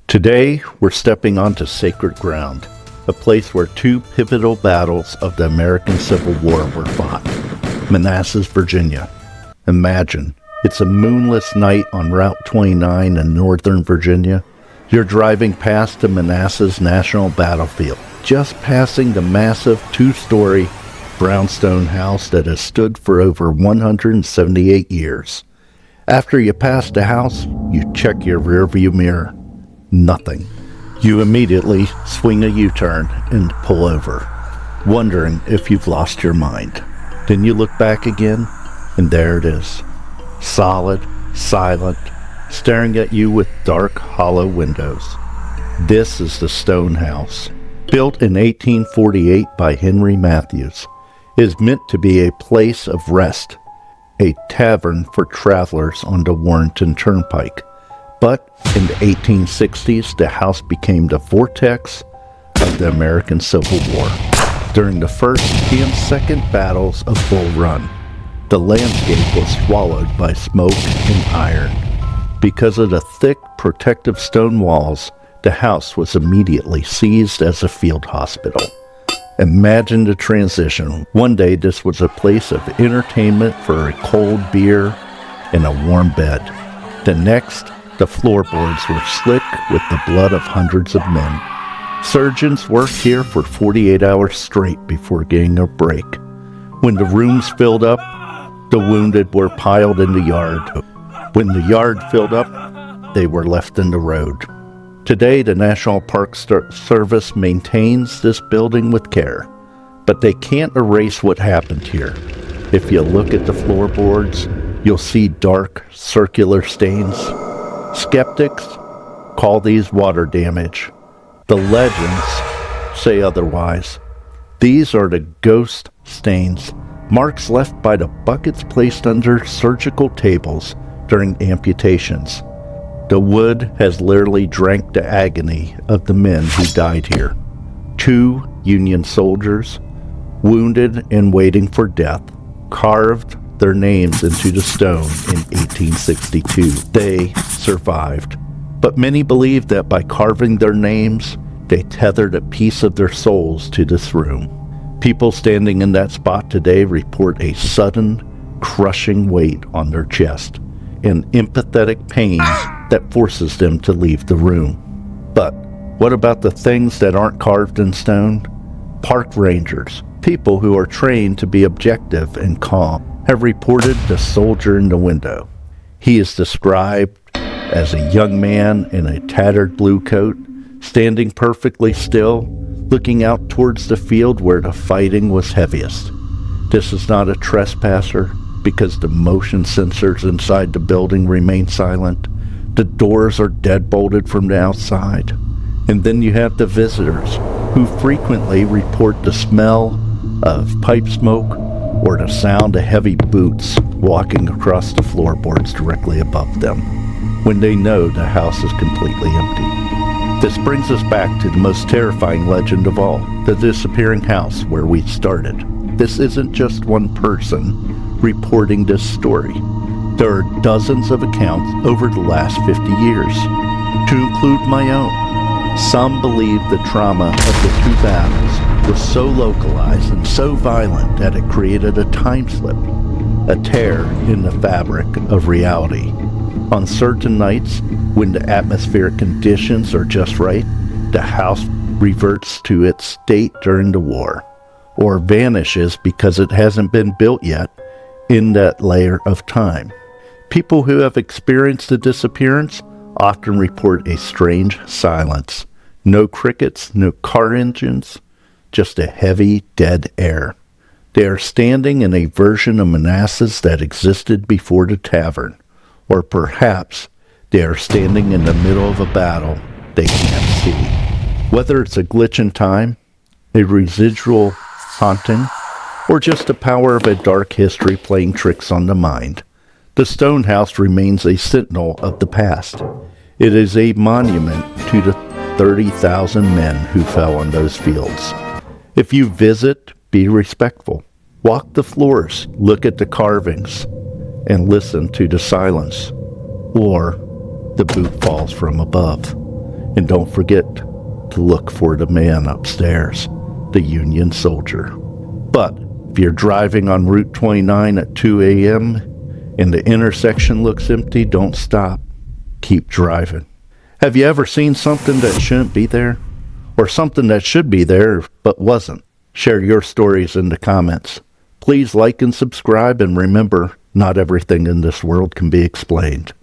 Today, we're stepping onto sacred ground, a place where two pivotal battles of the American Civil War were fought. Manassas, Virginia. Imagine, it's a moonless night on Route 29 in northern Virginia. You're driving past the Manassas National Battlefield, just passing the massive two-story brownstone house that has stood for over 178 years. After you pass the house, you check your rearview mirror. Nothing. You immediately swing a U-turn and pull over, wondering if you've lost your mind. Then you look back again, and there it is. Solid, silent, staring at you with dark, hollow windows. This is the stone house. Built in 1848 by Henry Matthews, it is meant to be a place of rest, a tavern for travelers on the Warrenton Turnpike. But in the 1860s, the house became the vortex of the American Civil War. During the First and Second Battles of Bull Run, the landscape was swallowed by smoke and iron. Because of the thick, protective stone walls, the house was immediately seized as a field hospital. Imagine the transition. One day, this was a place of entertainment for a cold beer and a warm bed. The next, the floorboards were slick with the blood of hundreds of men. Surgeons worked here for 48 hours straight before getting a break. When the rooms filled up, the wounded were piled in the yard. When the yard filled up, they were left in the road. Today, the National Park Service maintains this building with care, but they can't erase what happened here. If you look at the floorboards, you'll see dark, circular stains. Skeptics call these water damage. The legends say otherwise. These are the ghost stains, marks left by the buckets placed under surgical tables during amputations. The wood has literally drank the agony of the men who died here. 2 Union soldiers, wounded and waiting for death, carved their names into the stone in 1862. They survived. But many believe that by carving their names, they tethered a piece of their souls to this room. People standing in that spot today report a sudden, crushing weight on their chest, an empathetic pain that forces them to leave the room. But what about the things that aren't carved in stone? Park rangers, people who are trained to be objective and calm, have reported the soldier in the window. He is described as a young man in a tattered blue coat, standing perfectly still, looking out towards the field where the fighting was heaviest. This is not a trespasser because the motion sensors inside the building remain silent. The doors are deadbolted from the outside. And then you have the visitors who frequently report the smell of pipe smoke or the sound of heavy boots walking across the floorboards directly above them, when they know the house is completely empty. This brings us back to the most terrifying legend of all, the disappearing house where we started. This isn't just one person reporting this story. There are dozens of accounts over the last 50 years, to include my own. Some believe the trauma of the 2 battles was so localized and so violent that it created a time slip, a tear in the fabric of reality. On certain nights, when the atmospheric conditions are just right, the house reverts to its state during the war, or vanishes because it hasn't been built yet in that layer of time. People who have experienced the disappearance often report a strange silence. No crickets, no car engines, just a heavy, dead air. They are standing in a version of Manassas that existed before the tavern, or perhaps they are standing in the middle of a battle they can't see. Whether it's a glitch in time, a residual haunting, or just the power of a dark history playing tricks on the mind, the stone house remains a sentinel of the past. It is a monument to the 30,000 men who fell on those fields. If you visit, be respectful. Walk the floors, look at the carvings, and listen to the silence, or the bootfalls from above. And don't forget to look for the man upstairs, the Union soldier. But if you're driving on Route 29 at 2 a.m. and the intersection looks empty, don't stop. Keep driving. Have you ever seen something that shouldn't be there? Or something that should be there but wasn't? Share your stories in the comments. Please like and subscribe, and remember, not everything in this world can be explained.